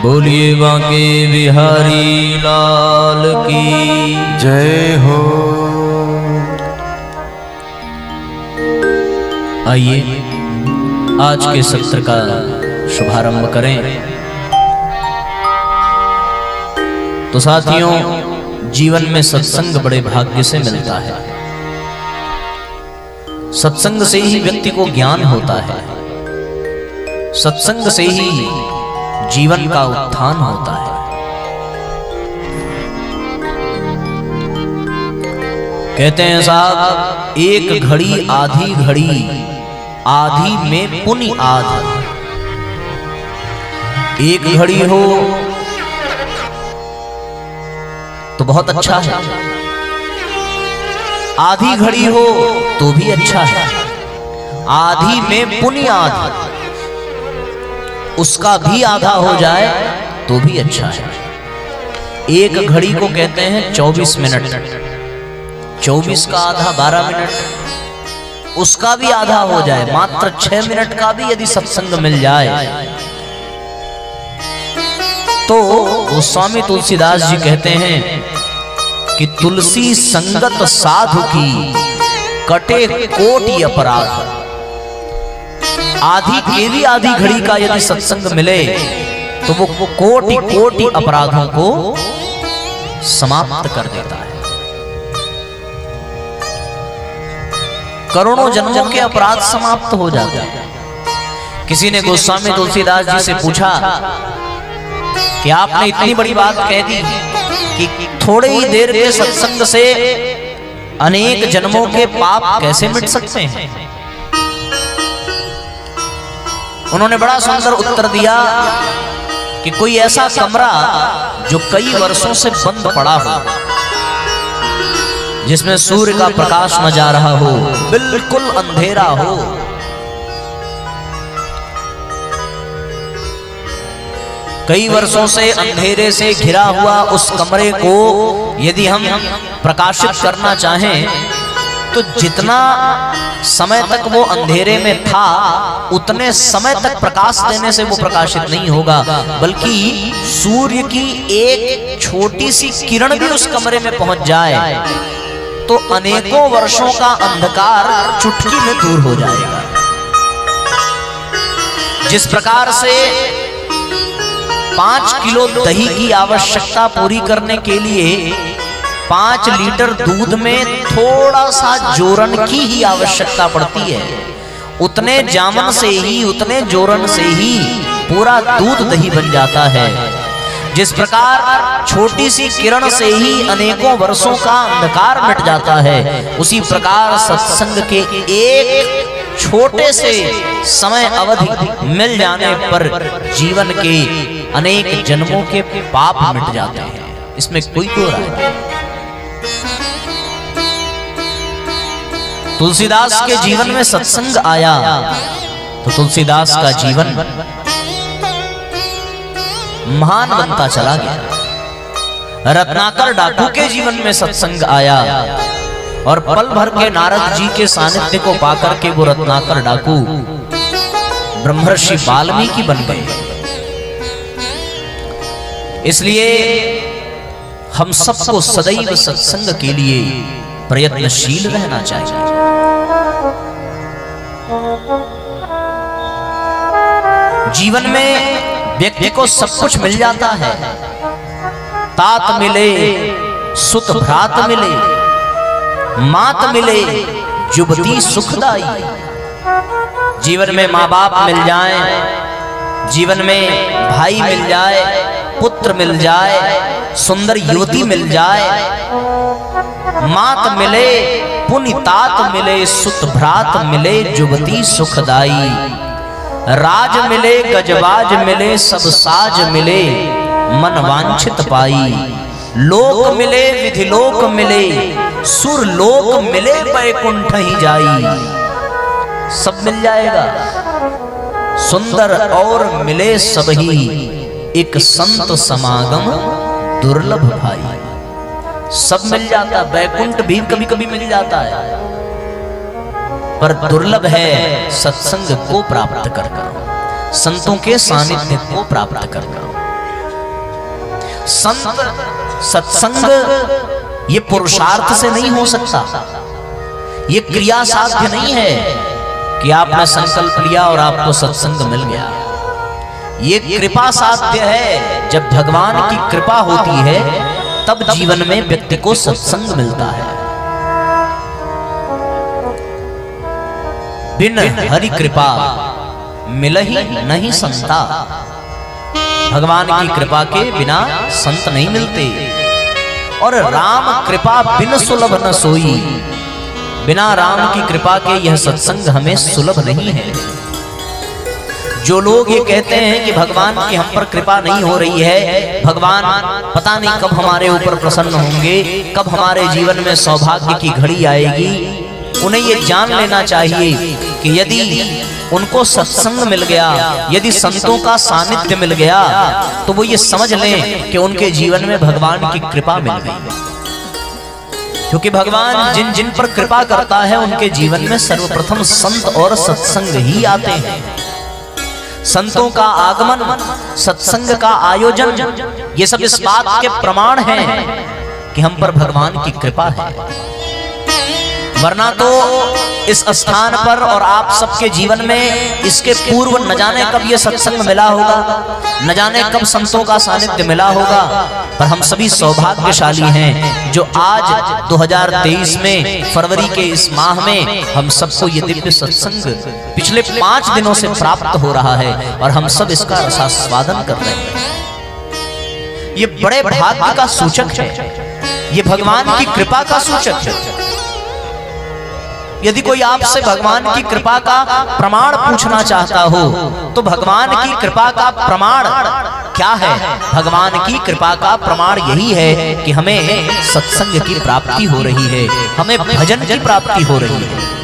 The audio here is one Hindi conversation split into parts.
बोलिए बांके बिहारी लाल की जय हो। आइए आज के सत्र का शुभारंभ करें। तो साथियों, जीवन में सत्संग बड़े भाग्य से मिलता है। सत्संग से ही व्यक्ति को ज्ञान होता है, सत्संग से ही जीवन का उत्थान होता है। कहते हैं साहब, एक घड़ी आधी घड़ी, आधी में पुनि आध। एक घड़ी हो तो बहुत अच्छा है, आधी घड़ी हो तो भी अच्छा है, आधी में पुनि आध, उसका भी आधा हो जाए तो भी अच्छा है। एक घड़ी को कहते हैं 24 मिनट, 24 का आधा 12 मिनट, उसका भी आधा हो जाए, मात्र 6 मिनट का भी यदि सत्संग मिल जाए तो गोस्वामी तुलसीदास जी कहते हैं कि तुलसी संगत साधु की कटे कोटि अपराध। आधी के भी आधी घड़ी का यदि सत्संग मिले तो वो कोटि कोटि अपराधों को समाप्त कर देता है। करोड़ों जन्मों के अपराध समाप्त हो जाते हैं। किसी ने गोस्वामी तुलसीदास जी से पूछा कि आपने इतनी बड़ी बात कह दी कि थोड़े ही देर के सत्संग से अनेक जन्मों के पाप कैसे मिट सकते हैं? उन्होंने बड़ा सुंदर उत्तर दिया कि कोई ऐसा कमरा जो कई वर्षों से बंद पड़ा हो, जिसमें सूर्य का प्रकाश न जा रहा हो, बिल्कुल अंधेरा हो, कई वर्षों से अंधेरे से घिरा हुआ उस कमरे को यदि हम प्रकाशित करना चाहें तो जितना समय तक वो अंधेरे में था उतने समय तक प्रकाश देने से वो प्रकाशित नहीं होगा, बल्कि सूर्य की एक छोटी सी किरण भी उस कमरे में पहुंच जाए तो अनेकों वर्षों का अंधकार चुटकी में दूर हो जाएगा। जिस प्रकार से 5 किलो दही की आवश्यकता पूरी करने के लिए 5 लीटर दूध में थोड़ा सा जोरन की ही आवश्यकता पड़ती है, उतने जामन से ही, उतने जोरन से ही पूरा दूध दही बन जाता है। जिस प्रकार छोटी सी किरण से ही अनेकों वर्षों का अंधकार मिट जाता है, उसी प्रकार सत्संग के एक छोटे से समय अवधि मिल जाने पर जीवन के अनेक जन्मों के पाप मिट जाते हैं। इसमें कोई दो राय नहीं। तुलसीदास के जीवन में सत्संग आया तो तुलसीदास का जीवन महान बनता चला गया। रत्नाकर डाकू के जीवन में सत्संग आया और पल भर के नारद जी के सानिध्य को पाकर के वो रत्नाकर डाकू ब्रह्मर्षि वाल्मीकि बन गए। इसलिए हम सबको सदैव सत्संग के लिए प्रयत्नशील रहना चाहिए। जीवन में व्यक्ति को सब कुछ मिल जाता है, तात मिले, सुत भ्रात मिले, मात मिले, जुबती सुखदाई। जीवन में माँ बाप मिल जाएं, जीवन में भाई मिल जाए, पुत्र मिल जाए, सुंदर युवती मिल जाए, मात मिले, पुनि तात मिले, सुत भ्रात मिले, जुबती सुखदाई। राज मिले, गजबाज मिले, सब साज मिले, मन वांछित पाई। लोक मिले, विधि लोक मिले, सुर लोक मिले, बैकुंठ ही जाई। सब मिल जाएगा, सुंदर और मिले सब ही, एक संत समागम दुर्लभ भाई। सब मिल जाता, बैकुंठ भी कभी कभी मिल जाता है, पर दुर्लभ है सत्संग को प्राप्त करना, संतों के सानिध्य को प्राप्त करना। संत सत्संग ये पुरुषार्थ से नहीं हो सकता, ये क्रिया साध्य नहीं है कि आपने संकल्प लिया और आपको सत्संग मिल गया। ये कृपा साध्य है। जब भगवान की कृपा होती है तब जीवन में व्यक्ति को सत्संग मिलता है। बिन हरि कृपा मिलहि नहीं संता। भगवान की कृपा के बिना संत नहीं मिलते। और राम कृपा बिन सुलभ न सोई। बिना राम की कृपा के यह सत्संग हमें सुलभ नहीं है। जो लोग ये कहते हैं कि भगवान की हम पर कृपा नहीं हो रही है, भगवान पता नहीं कब हमारे ऊपर प्रसन्न होंगे, कब हमारे जीवन में सौभाग्य की घड़ी आएगी, उन्हें ये जान लेना चाहिए कि यदि उनको सत्संग मिल गया, यदि संतों का सानिध्य मिल गया, तो वो ये समझ लें कि उनके जीवन में भगवान की कृपा मिल गई। क्योंकि भगवान जिन जिन पर कृपा करता है उनके जीवन में सर्वप्रथम संत और सत्संग ही आते हैं। संतों का आगमन, सत्संग का आयोजन, ये सब इस बात के प्रमाण हैं कि हम पर भगवान की कृपा है। वरना तो इस स्थान पर और आप सबके जीवन में इसके पूर्व न जाने कब ये सत्संग मिला होगा, न जाने कब संतों का सानिध्य मिला होगा। पर हम सभी सौभाग्यशाली हैं जो आज 2023 में फरवरी के इस माह में हम सबको ये दिव्य सत्संग पिछले 5 दिनों से प्राप्त हो रहा है और हम सब इसका रसास्वादन कर रहे हैं। ये बड़े भाग्य का सूचक है, ये भगवान की कृपा का सूचक है। यदि कोई आपसे भगवान की कृपा का प्रमाण पूछना चाहता हो तो भगवान की कृपा का प्रमाण क्या है? भगवान की कृपा का प्रमाण यही है कि हमें सत्संग की प्राप्ति हो रही है, हमें भजन की प्राप्ति हो रही है।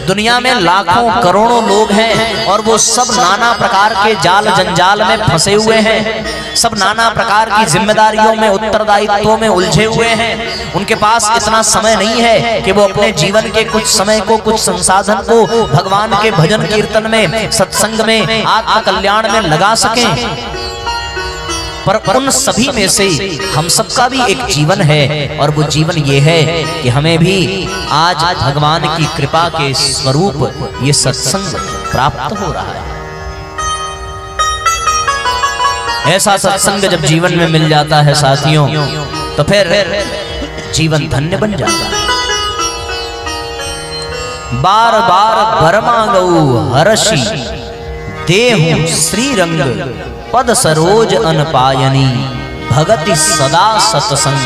दुनिया में लाखों करोड़ों लोग हैं और वो सब नाना प्रकार के जाल जंजाल में फंसे हुए हैं, सब नाना प्रकार की जिम्मेदारियों में, उत्तरदायित्वों में उलझे हुए हैं। उनके पास इतना समय नहीं है कि वो अपने जीवन के कुछ समय को, कुछ संसाधन को भगवान के भजन कीर्तन में, सत्संग में, आत्म कल्याण में लगा सकें। पर उन सभी में से हम सबका भी एक जीवन है और वो जीवन ये है कि हमें भी आज भगवान की कृपा के स्वरूप ये सत्संग प्राप्त हो रहा है। ऐसा सत्संग जब जीवन में मिल जाता है साथियों, तो फिर जीवन धन्य बन जाता है। बार बार बरमागऊ हर्षि देहु श्रीरंग पद सरोज अनपायनी भगति सदा सत्संग।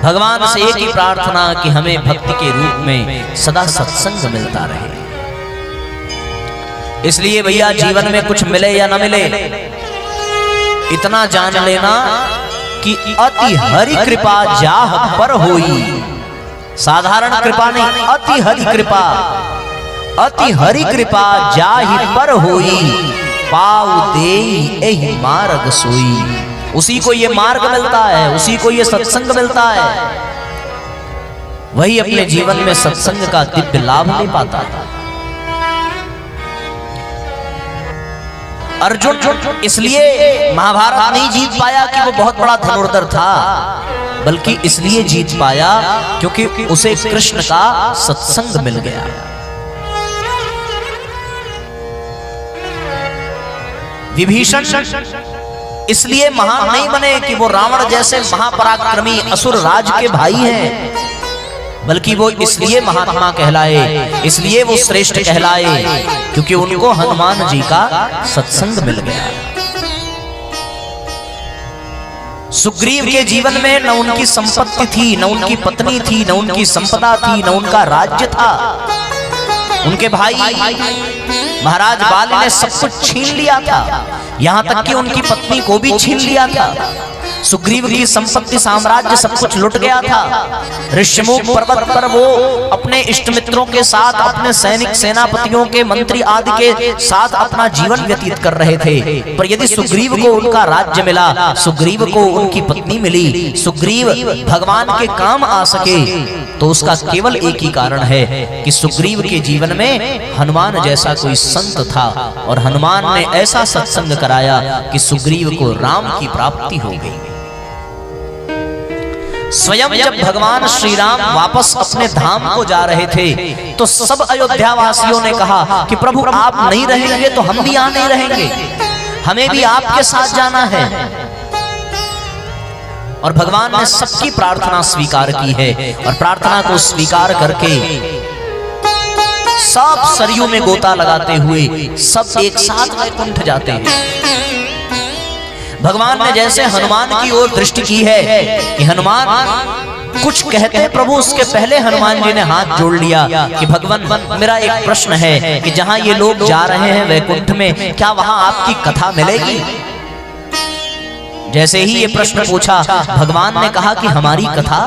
भगवान से एक ही प्रार्थना कि हमें भक्ति के रूप में सदा सत्संग मिलता रहे। इसलिए भैया जीवन में कुछ मिले या न मिले, इतना जान लेना कि अति हरि कृपा जाह पर होई। साधारण कृपा नहीं, अति हरि कृपा, अति हरि कृपा जाहि पर होई। पाऊ देई एहि मार्ग सोई। उसी को ये मार्ग मिलता है, उसी को ये सत्संग मिलता है, वही अपने जीवन में सत्संग का दिव्य लाभ ले पाता है। अर्जुन इसलिए महाभारत नहीं जीत पाया कि वो बहुत बड़ा धनुर्धर था, बल्कि इसलिए जीत पाया क्योंकि उसे कृष्ण का सत्संग मिल गया। विभीषण इसलिए महान नहीं बने कि वो रावण जैसे महापराक्रमी असुर राज के भाई हैं, बल्कि वो इसलिए महात्मा कहलाए, इसलिए वो श्रेष्ठ कहलाए क्योंकि उनको हनुमान जी का सत्संग मिल गया। सुग्रीव के जीवन में न उनकी संपत्ति थी, न उनकी पत्नी थी, न उनकी संपदा थी, न उनका राज्य था। उनके भाई महाराज बाल ने सब कुछ छीन लिया था, यहाँ तक कि उनकी पत्नी को भी छीन लिया था। सुग्रीव की संपत्ति, साम्राज्य सब कुछ लुट गया था। ऋष्यमुख पर्वत पर वो अपने इष्ट मित्रों के साथ, अपने सैनिक सेनापतियों के, मंत्री आदि के साथ अपना जीवन व्यतीत कर रहे थे। पर यदि सुग्रीव को उनका राज्य मिला, सुग्रीव को उनकी पत्नी मिली, सुग्रीव भगवान के काम आ सके, तो उसका केवल एक ही कारण है कि सुग्रीव के जीवन में हनुमान जैसा कोई संत था और हनुमान ने ऐसा सत्संग कराया कि सुग्रीव को राम की प्राप्ति हो गई। स्वयं जब भगवान श्री राम वापस अपने धाम को जा रहे थे तो सब अयोध्या वासियों ने कहा कि प्रभु आप नहीं रहेंगे तो हम भी यहाँ नहीं रहेंगे, हमें भी आपके साथ जाना है। और भगवान ने सबकी प्रार्थना स्वीकार की है और प्रार्थना को स्वीकार करके सब सरयू में गोता लगाते हुए सब एक साथ वैकुंठ जाते हैं। भगवान ने जैसे हनुमान की ओर दृष्टि की है कि हनुमान कुछ कहते प्रभु, उसके पहले हनुमान जी ने हाथ जोड़ लिया कि भगवान मेरा एक प्रश्न है कि जहां ये लोग जा रहे हैं वैकुंठ में, क्या वहां आपकी कथा मिलेगी? जैसे ही ये प्रश्न पूछा भगवान ने कहा कि हमारी कथा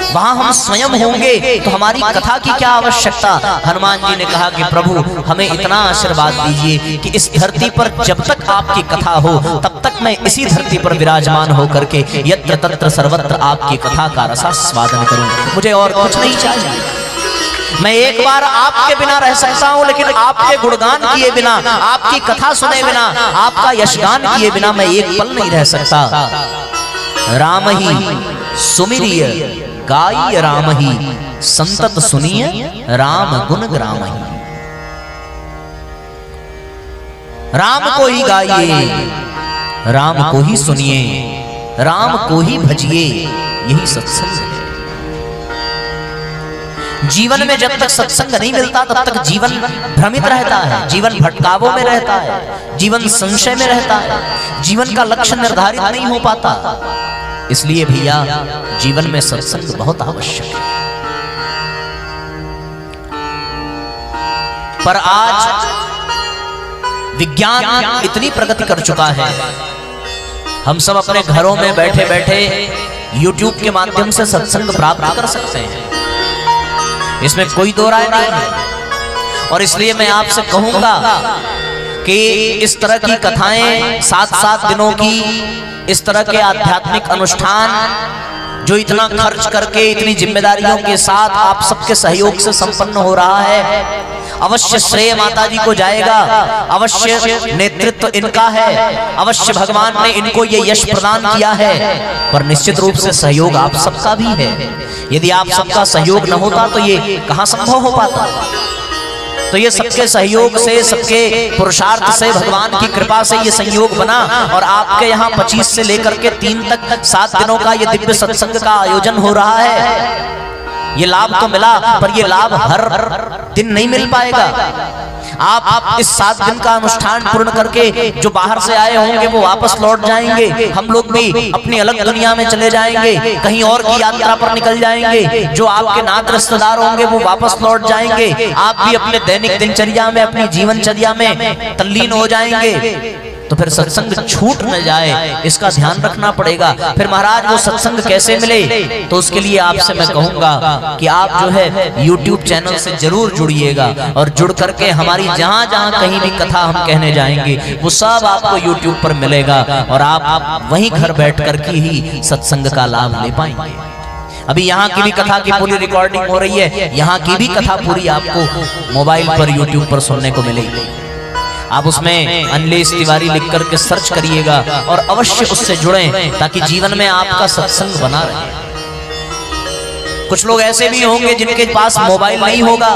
वहां हम स्वयं होंगे तो हमारी कथा की क्या आवश्यकता। हनुमान जी ने कहा कि प्रभु हमें इतना आशीर्वाद दीजिए कि इस धरती पर जब तक आपकी कथा हो तब तक मैं इसी धरती पर विराजमान होकर के यत्र तत्र सर्वत्र आपकी कथा का रसास्वादन करूं, मुझे और कुछ नहीं चाहिए। मैं एक बार आपके बिना रह सकता हूं, लेकिन आपके गुणगान किए बिना, आपकी कथा सुने बिना, आपका यशगान किए बिना मैं एक पल नहीं रह सकता। राम ही सुमिरिय गाई राम ही, संतत सुनिय राम गुण ग्राम ही। राम को ही गाइए, राम को ही सुनिए, राम को ही भजिए, यही सत्संग है। जीवन में जब तक सत्संग नहीं मिलता तब तक जीवन भ्रमित रहता है, जीवन भटकावों में रहता है, जीवन संशय में रहता है, जीवन का लक्ष्य निर्धारित नहीं हो पाता। इसलिए भैया जीवन में सत्संग बहुत आवश्यक है। पर आज विज्ञान इतनी प्रगति कर चुका है, हम सब अपने घरों में बैठे बैठे YouTube के माध्यम से सत्संग प्राप्त कर सकते हैं, इसमें कोई दो राय नहीं है। और इसलिए मैं आपसे कहूंगा कि इस तरह की कथाएं 7-7 दिनों की, इस तरह के आध्यात्मिक अनुष्ठान जो इतना खर्च करके इतनी जिम्मेदारियों के साथ आप सबके सहयोग से संपन्न हो रहा है, अवश्य श्रेय माता जी को जाएगा, अवश्य नेतृत्व इनका है, अवश्य भगवान ने इनको ये यश प्रदान किया है, पर निश्चित रूप से सहयोग आप सबका भी है। यदि आप सबका सहयोग न होता तो ये कहां संभव हो पाता। तो ये सबके सहयोग से, सबके पुरुषार्थ से, भगवान की कृपा से ये संयोग बना और आपके यहाँ 25 से लेकर के 3 तक 7 दिनों का ये दिव्य सत्संग का आयोजन हो रहा है। ये लाभ तो मिला, पर ये लाभ हर दिन नहीं मिल पाएगा। आप इस 7 दिन का अनुष्ठान पूर्ण करके जो बाहर से आए होंगे वो वापस लौट जाएंगे, हम लोग भी अपनी अलग दुनिया में चले जाएंगे, कहीं और की यात्रा पर निकल जाएंगे। जो आपके नात रिश्तेदार होंगे वो वापस लौट जाएंगे, आप भी अपने दैनिक दिनचर्या में, अपनी जीवनचर्या में तल्लीन हो जाएंगे। तो फिर सत्संग छूट न जाए, इसका ध्यान रखना पड़ेगा। फिर महाराज वो सत्संग कैसे मिले, तो उसके लिए आपसे मैं कहूंगा कि आप जो है YouTube चैनल से जरूर जुड़िएगा और जुड़ करके हमारी जहां जहां कहीं भी कथा हम कहने जाएंगे वो सब आपको YouTube पर मिलेगा और आप वहीं घर बैठ करके ही सत्संग का लाभ ले पाएंगे। अभी यहाँ की भी कथा की पूरी रिकॉर्डिंग हो रही है, यहाँ की भी कथा पूरी आपको मोबाइल पर YouTube पर सुनने को मिलेगी। आप उसमें अनिलेश तिवारी लिख करके सर्च करिएगा और अवश्य उससे जुड़ें ताकि जीवन में आपका सत्संग बना रहे। कुछ लोग ऐसे भी होंगे जिनके पास मोबाइल नहीं होगा,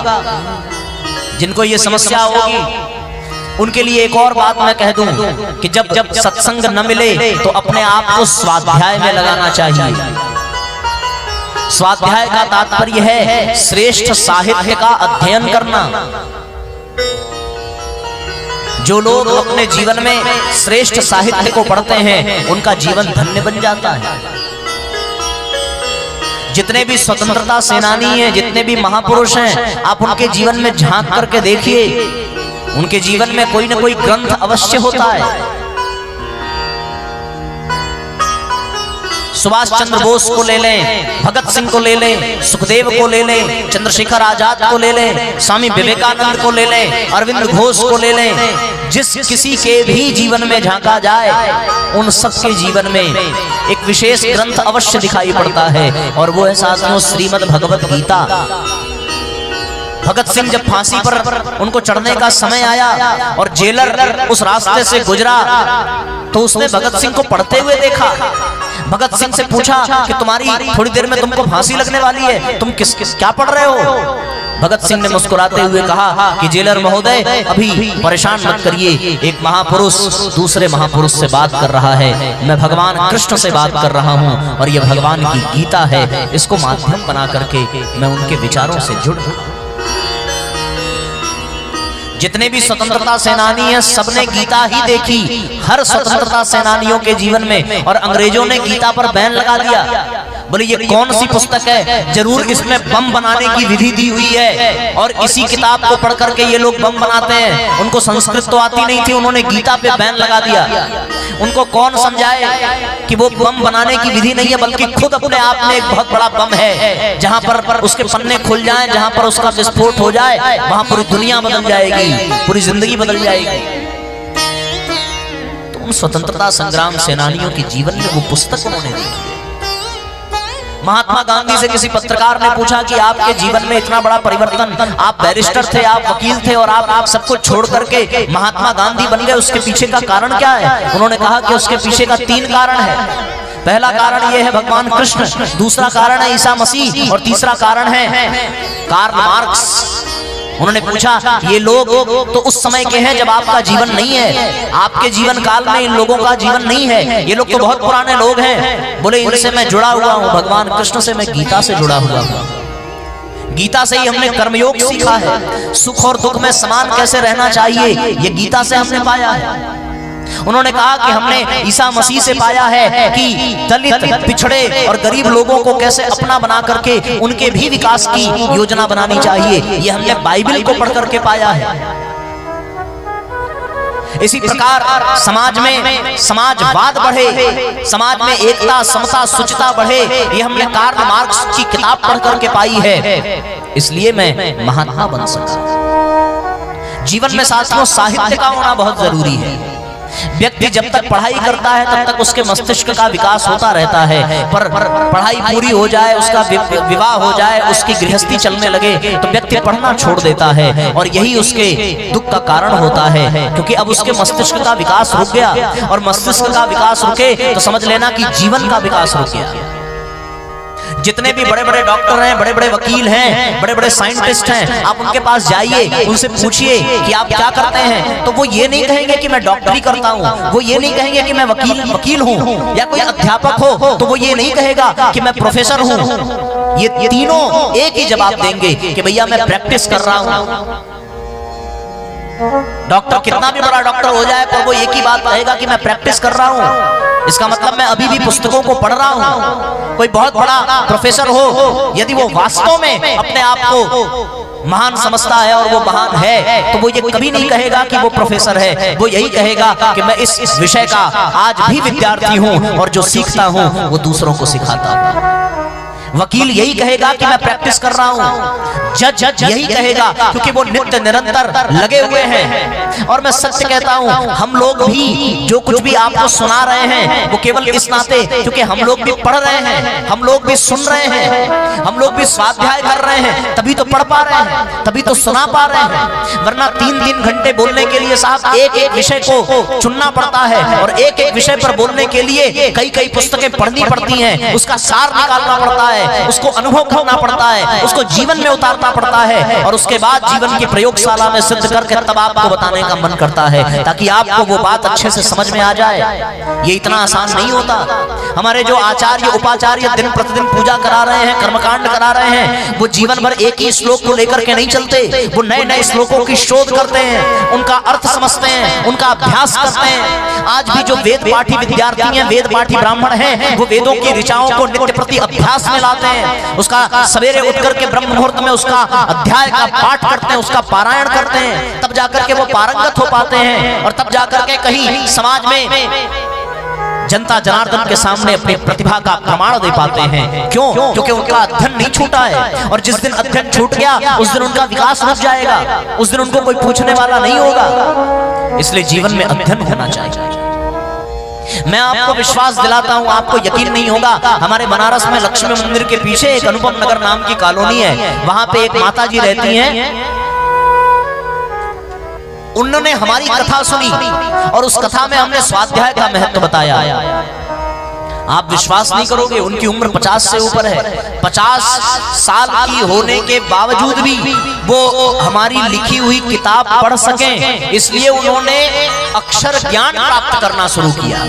जिनको ये समस्या होगी, उनके लिए एक और बात मैं कह दूं कि जब जब सत्संग न मिले तो अपने आप को स्वाध्याय में लगाना चाहिए। स्वाध्याय का तात्पर्य है श्रेष्ठ साहित्य का अध्ययन करना। जो लोग अपने जीवन में श्रेष्ठ साहित्य को पढ़ते हैं उनका जीवन धन्य बन जाता है। जितने भी स्वतंत्रता सेनानी हैं, जितने भी महापुरुष हैं, आप उनके जीवन में झांक करके देखिए, उनके जीवन में कोई ना कोई ग्रंथ अवश्य होता है। सुभाष चंद्र बोस को ले लें, भगत सिंह को ले लें, सुखदेव को ले लें, चंद्रशेखर आजाद को ले लें, स्वामी विवेकानंद को ले लें, अरविंद घोष को ले लें। जिस किसी के भी जीवन में झांका जाए उन सबके जीवन में एक विशेष ग्रंथ अवश्य दिखाई पड़ता है और वो है साथियों श्रीमद् भगवत गीता। भगत सिंह जब फांसी पर उनको चढ़ने का समय आया और जेलर उस रास्ते से गुजरा तो उसने भगत सिंह को पढ़ते हुए देखा। भगत सिंह से पूछा कि तुम्हारी थोड़ी देर में तुमको फांसी लगने वाली है, तुम किस क्या पढ़ रहे हो? भगत सिंह ने मुस्कुराते हुए कहा कि जेलर महोदय अभी परेशान मत करिए, एक महापुरुष दूसरे महापुरुष से बात कर रहा है, मैं भगवान कृष्ण से बात कर रहा हूँ और यह भगवान की गीता है, इसको माध्यम बना करके मैं उनके विचारों से जुड़ रहा हूँ। जितने भी स्वतंत्रता सेनानी हैं सबने गीता ही देखी, हर स्वतंत्रता सेनानियों के जीवन में, और अंग्रेजों ने गीता पर बैन लगा दिया। बोले ये कौन सी पुस्तक है, जरूर इसमें बम बनाने की विधि दी हुई है और इसी किताब को पढ़ करके ये लोग बम बनाते हैं। उनको संस्कृत तो आती नहीं थी, उन्होंने गीता पे बैन लगा दिया। उनको कौन समझाए कि वो बम बनाने की विधि नहीं है, बल्कि खुद अपने आप में एक बहुत बड़ा बम है, जहां पर उसके पन्ने खुल जाएं, जहां पर उसका विस्फोट हो जाए, वहां पूरी दुनिया बदल जाएगी, पूरी जिंदगी बदल जाएगी। तो उन स्वतंत्रता संग्राम सेनानियों के जीवन में वो पुस्तक उन्होंने देखी है। महात्मा गांधी से किसी पत्रकार ने पूछा कि आपके जीवन में इतना बड़ा परिवर्तन, आप बैरिस्टर थे, आप वकील थे और आप सब कुछ छोड़ करके महात्मा गांधी बन गए, उसके पीछे का कारण क्या है? उन्होंने कहा कि उसके पीछे का 3 कारण है। पहला कारण यह है भगवान कृष्ण, दूसरा कारण है ईसा मसीह और तीसरा कारण है कार्ल मार्क्स। उन्होंने पूछा ये लोग तो उस समय के हैं जब आपका जीवन नहीं है, आपके जीवन काल में इन लोगों का जीवन नहीं है, ये लोग तो बहुत पुराने लोग हैं। बोले इनसे मैं जुड़ा हुआ हूँ, भगवान कृष्ण से, मैं गीता से जुड़ा हुआ हूँ। गीता से ही हमने कर्मयोग सीखा है, सुख और दुख में समान कैसे रहना चाहिए, ये गीता से हमने पाया है। उन्होंने कहा कि हमने ईसा मसीह से पाया है कि दलित, पिछड़े और गरीब लोगों को कैसे अपना बना करके उनके भी विकास की योजना बनानी चाहिए, ये हमने बाइबल को पढ़ करके पाया है। इसी प्रकार समाज में समाजवाद बढ़े, समाज में एकता, समता, शुचिता बढ़े, ये हमने कार्ल मार्क्स की किताब पढ़ करके पाई है, इसलिए मैं महात्मा बन सका। जीवन में साथियों साहित्य का होना बहुत जरूरी है। व्यक्ति जब तक पढ़ाई करता है तब तक उसके मस्तिष्क का विकास होता रहता है, पर पढ़ाई पूरी हो जाए, उसका विवाह हो जाए, उसकी गृहस्थी चलने लगे तो व्यक्ति पढ़ना छोड़ देता है और यही उसके दुख का कारण होता है, क्योंकि अब उसके मस्तिष्क का विकास रुक गया और मस्तिष्क का विकास रुके तो समझ लेना कि जीवन का विकास रुक गया। जितने भी बड़े बड़े डॉक्टर हैं, बड़े बड़े वकील हैं, बड़े बड़े साइंटिस्ट हैं, आप उनके पास जाइए, उनसे पूछिए कि आप क्या करते हैं, तो वो ये नहीं कहेंगे कि मैं डॉक्टरी करता हूँ, वो ये नहीं कहेंगे कि मैं वकील हूँ, या कोई अध्यापक हो तो वो ये नहीं कहेगा कि मैं प्रोफेसर हूँ। ये तीनों एक ही जवाब देंगे कि भैया मैं प्रैक्टिस कर रहा हूँ। डॉक्टर कितना भी बड़ा डॉक्टर हो जाए पर वो एक ही बात कहेगा कि मैं प्रैक्टिस कर रहा हूँ, इसका मतलब मैं अभी भी पुस्तकों को पढ़ रहा हूँ। कोई बहुत बड़ा प्रोफेसर हो, यदि वो वास्तव में अपने आप को महान समझता है और वो महान है तो वो ये कभी नहीं कहेगा कि वो प्रोफेसर है, वो यही कहेगा कि मैं इस विषय का आज भी विद्यार्थी हूँ और जो सीखता हूँ वो दूसरों को सिखाता हूँ। वकील यही कहेगा कि मैं प्रैक्टिस कर रहा हूं, जज यही कहेगा क्योंकि वो नित्य निरंतर लगे हुए हैं। और मैं सत्य कहता हूं, हम लोग भी जो कुछ भी आपको सुना रहे हैं वो केवल इस नाते क्योंकि हम लोग भी पढ़ रहे हैं, हम लोग भी सुन रहे हैं, हम लोग भी स्वाध्याय कर रहे हैं, तभी तो पढ़ पा रहे हैं, तभी तो सुना पा रहे हैं। वरना 3-3 घंटे बोलने के लिए साहब एक विषय को चुनना पड़ता है और एक विषय पर बोलने के लिए कई पुस्तकें पढ़नी पड़ती हैं, उसका सार निकालना पड़ता है, उसको अनुभव करना पड़ता है, उसको जीवन में उतारना पड़ता है और उसके बाद जीवन की प्रयोगशाला में सिद्ध करके तब आपको बताने का मन करता है ताकि आपको वो बात अच्छे से समझ में आ जाए। ये इतना आसान नहीं होता। हमारे जो आचार्य उपाचार्य दिन प्रतिदिन पूजा करा रहे हैं, कर्मकांड करा रहे हैं, वो जीवन भर एक ही श्लोक को लेकर के नहीं चलते, वो नए नए श्लोकों की शोध करते हैं, उनका अर्थ समझते हैं, उनका अभ्यास करते हैं। आज भी जो वेद पाठी विद्यार्थी हैं, वेद पाठी ब्राह्मण हैं, वो वेदों की ऋचाओं को नित्य प्रति अभ्यास में लाते हैं, उसका सवेरे उठ करके ब्रह्म मुहूर्त में उसका अध्याय का पाठ करते हैं, उसका पारायण करते हैं, तब जाकर के वो पारंगत हो पाते हैं और तब जाकर के कहीं समाज में जनता जनार्दन के सामने अपनी प्रतिभा का प्रमाण दे पाते हैं। क्यों? क्योंकि उनका अध्ययन नहीं छूटा है और जिस दिन अध्ययन छूट गया उस दिन उनका विकास रुक जाएगा, उस दिन उनको कोई पूछने वाला नहीं होगा। इसलिए जीवन में अध्ययन होना चाहिए। मैं आपको विश्वास दिलाता हूं, आपको यकीन नहीं होगा। हमारे बनारस में लक्ष्मी मंदिर के पीछे एक अनुपम नगर नाम की कॉलोनी है, वहां पे एक माता जी रहती हैं। उन्होंने हमारी कथा सुनी और उस कथा में हमने स्वाध्याय का महत्व बताया। आप विश्वास नहीं करोगे, उनकी उम्र 50 से ऊपर है। 50 साल की होने के बावजूद भी वो हमारी लिखी हुई किताब पढ़ सकें, इसलिए उन्होंने अक्षर ज्ञान प्राप्त करना शुरू किया।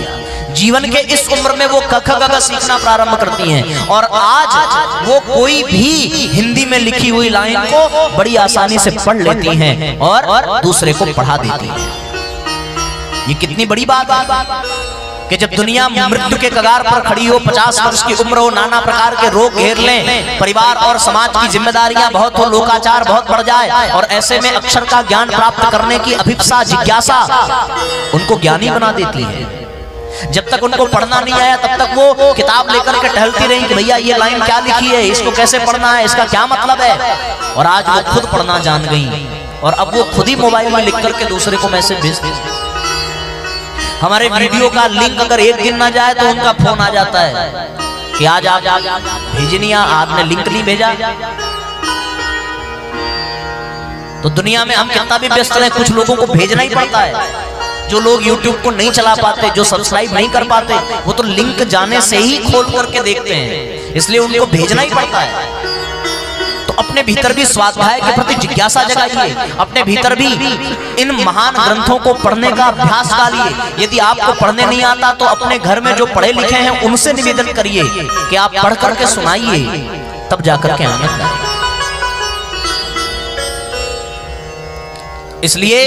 जीवन के इस उम्र में वो क ख ग घ सीखना प्रारंभ करती हैं और आज वो कोई भी हिंदी में लिखी हुई लाइन को बड़ी आसानी से पढ़ लेती हैं और दूसरे को पढ़ा देती हैं। ये कितनी बड़ी बात है कि जब दुनिया मृत्यु के कगार पर खड़ी हो, 50 वर्ष की उम्र हो, नाना प्रकार के रोग घेर लें, परिवार और समाज की जिम्मेदारियां बहुत हो, लोकाचार बहुत बढ़ जाए और ऐसे में अक्षर का ज्ञान प्राप्त करने की अभिप्सा जिज्ञासा उनको ज्ञानी बना देती है। जब तक उनको पढ़ना नहीं आया तब तक वो किताब लेकर के टहलती रही कि भैया ये लाइन क्या लिखी है, इसको कैसे पढ़ना है, इसका क्या मतलब है। और आज वो खुद पढ़ना जान गई और अब वो खुद ही मोबाइल में लिख करके दूसरे को मैसेज भेजती है। हमारे वीडियो का लिंक अगर एक दिन ना जाए तो उनका फोन आ जाता है कि आज आप भेजनी, आपने लिंक नहीं भेजा। तो दुनिया में हम कितना भी व्यस्त हैं, कुछ लोगों को भेजना ही पड़ता है। जो लोग YouTube को नहीं चला पाते, जो सब्सक्राइब नहीं कर पाते, वो तो लिंक जाने से ही खोल करके देखते हैं, इसलिए उनको भेजना ही पड़ता है। तो अपने भीतर भी स्वाध्याय के प्रति जिज्ञासा जगाइए, अपने भीतर भी इन महान ग्रंथों को पढ़ने का अभ्यास डालिए। यदि आपको पढ़ने नहीं आता तो अपने घर में जो पढ़े लिखे हैं उनसे निवेदन करिए कि आप पढ़ करके सुनाइए, तब जाकर के आनंद आए। इसलिए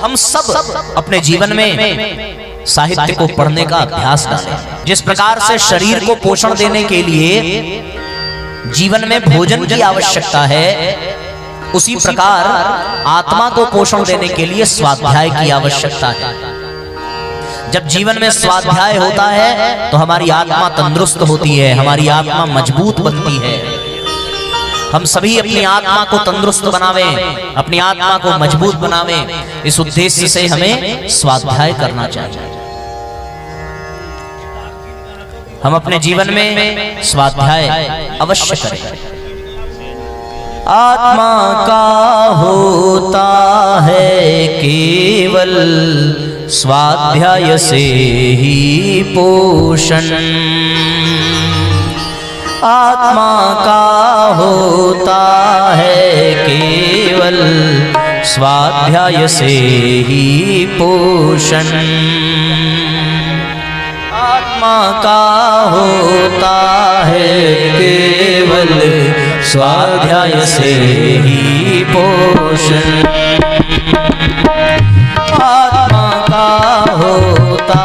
हम सब अपने जीवन में साहित्य को पढ़ने का अभ्यास डालें। जिस प्रकार से शरीर को पोषण देने के लिए जीवन में भोजन की आवश्यकता है, उसी प्रकार आत्मा को पोषण देने के लिए स्वाध्याय की आवश्यकता है। जब जीवन में स्वाध्याय होता है तो हमारी आत्मा तंदुरुस्त होती है, हमारी आत्मा मजबूत बनती है। हम सभी अपनी आत्मा को तंदुरुस्त बनावें, अपनी आत्मा को मजबूत बनावें, इस उद्देश्य से हमें स्वाध्याय करना चाहिए। हम अपने जीवन में स्वाध्याय अवश्य करें। आत्मा का होता है केवल स्वाध्याय से ही पोषण, आत्मा का होता है केवल स्वाध्याय से ही पोषण, आत्मा का होता है केवल स्वाध्याय से ही पोषण, आत्मा का होता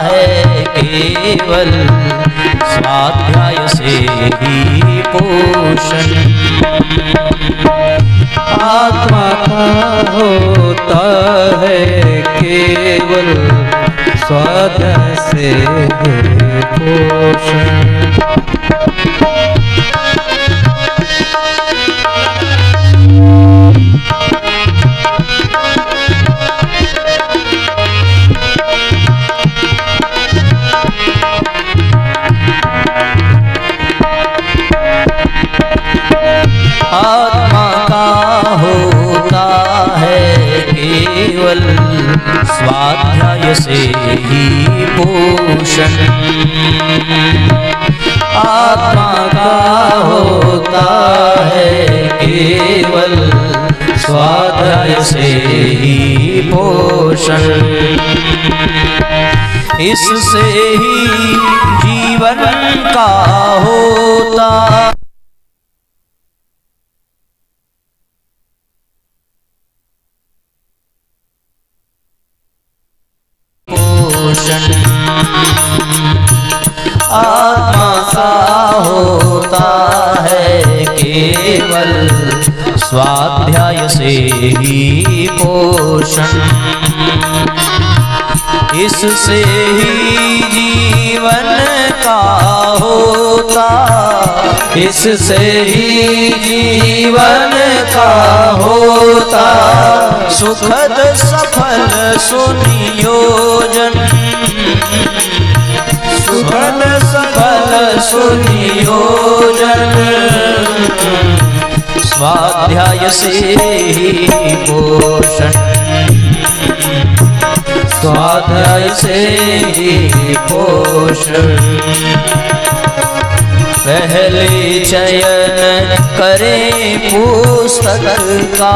है केवल स्वाध्याय से ही पोषण, आत्मा का होता है केवल स्वाध्याय से ही पोषण। आत्मा का होता है केवल स्वाध्याय से ही पोषण, आत्मा का होता है केवल स्वाध्याय से ही पोषण, इससे ही जीवन का होता आत्मा का होता है केवल स्वाध्याय से ही पोषण, इससे ही जीवन का होता, इससे ही जीवन का होता। सुखद सफल सुनियोजन, सुखद सफल सुनियोजन, स्वाध्याय से ही पोषण, स्वाध्याय से ही पोषण। पहले चयन करें पुस्तक का,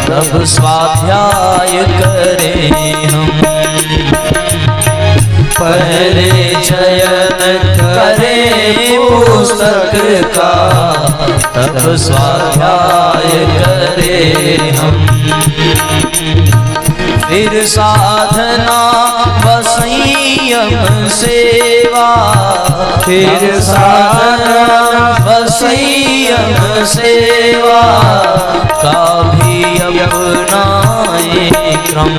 तब स्वाध्याय करें हम। पहले चयन करें पुस्तक का, तब स्वाध्याय करें हम। फिर साधना व संयम सेवा, फिर साधना व संयम सेवा का भी अपनाए क्रम,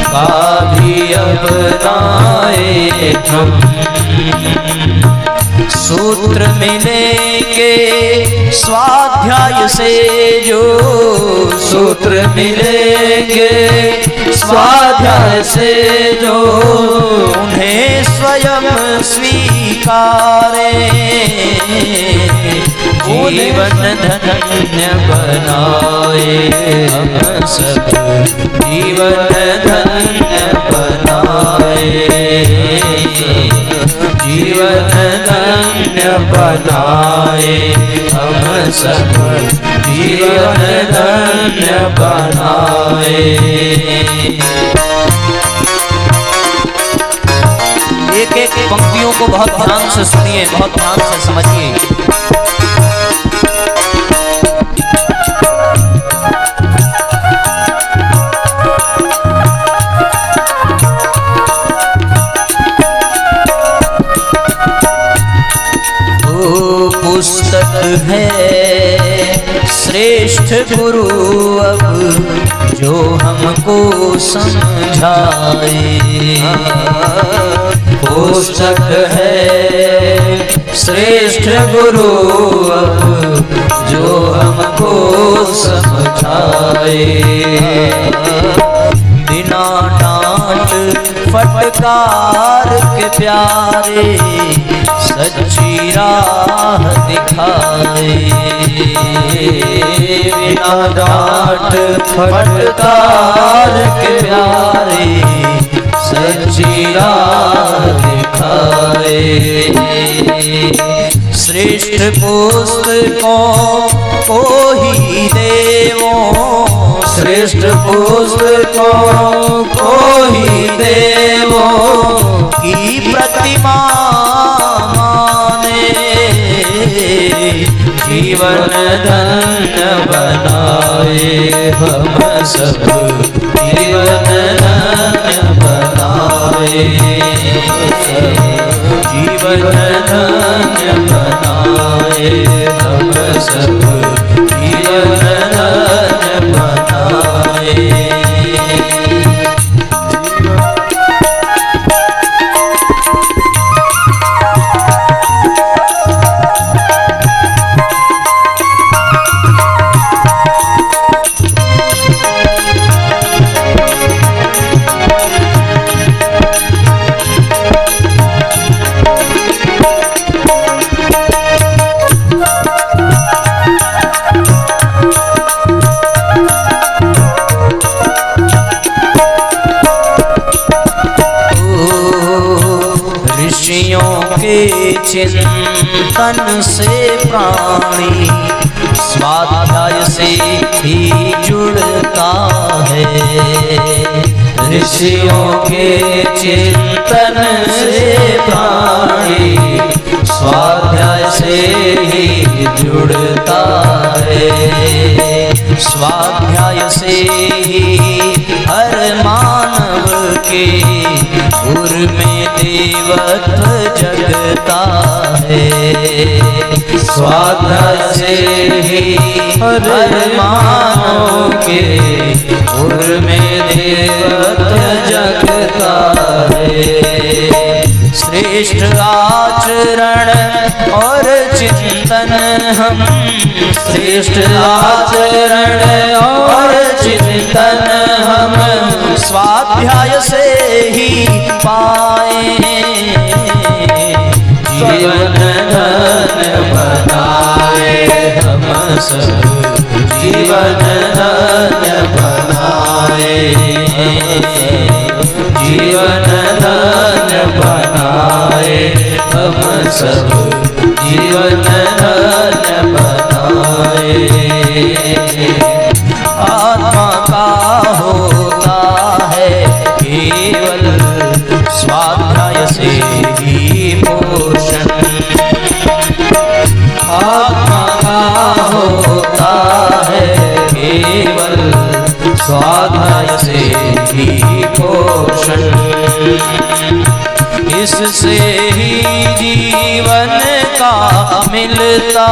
का भी अपनाए क्रम। सूत्र मिलेंगे स्वाध्याय से जो, सूत्र मिलेंगे स्वाध्याय से जो, उन्हें स्वयं स्वीकारे, जीवन धन्य बनाए हम सब, जीवन धन्य बनाए, जीवन धन्य बनाए हम सब, जीवन धन्य बनाए। एक एक पंक्तियों को बहुत ध्यान से सुनिए, बहुत ध्यान से समझिए। पुस्तक है श्रेष्ठ गुरु अब जो हमको समझाए, पुस्तक है श्रेष्ठ गुरु अब जो हमको समझाए। बिना डांट फटकार के प्यारे सच्ची राह दिखाए, बिना डांट फटकार के प्यारे सच्ची राह दिखाए। श्रेष्ठ पुस्तकों को ही देवों, श्रेष्ठ पुस्तकों को ही देवों की प्रतिमा माने, जीवन धन्य बनाए हम सब, जीवन धन्य बनाए सब, जीवन धन्य बनाए हम सब, जीवन धन्य बनाए। चिंतन से प्राणी स्वाध्याय से ही जुड़ता है, ऋषियों के चिंतन से प्राणी स्वाध्याय से ही जुड़ता है। स्वाध्याय से ही हर मानव के उर में देवत्व जगता है। स्वाध्याय से ही हर मानव के उर में देवत्व जगता है। श्रेष्ठ आचरण और चिंतन हम श्रेष्ठ आचरण और चिंतन हम स्वाध्याय से ही पाए। जीवन धन्य बनाए हम सब, जीवन धन्य बनाए, जीवन धन्य बनाए हम सब, जीवन धन्य बनाए। आत्मा का होता है केवल स्वाध्याय से ही पोषण। आत्मा का होता है केवल स्वाध्याय से ही पोषण। इससे ही जीवन का मिलता,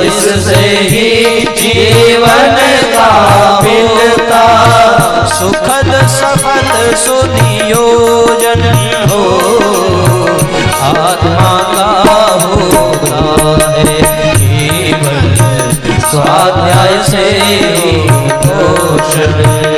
इससे ही जीवन का मिलता सुखद सफल सुनियोजन हो। आत्मा का होता है केवल स्वाध्याय से ही पोषण।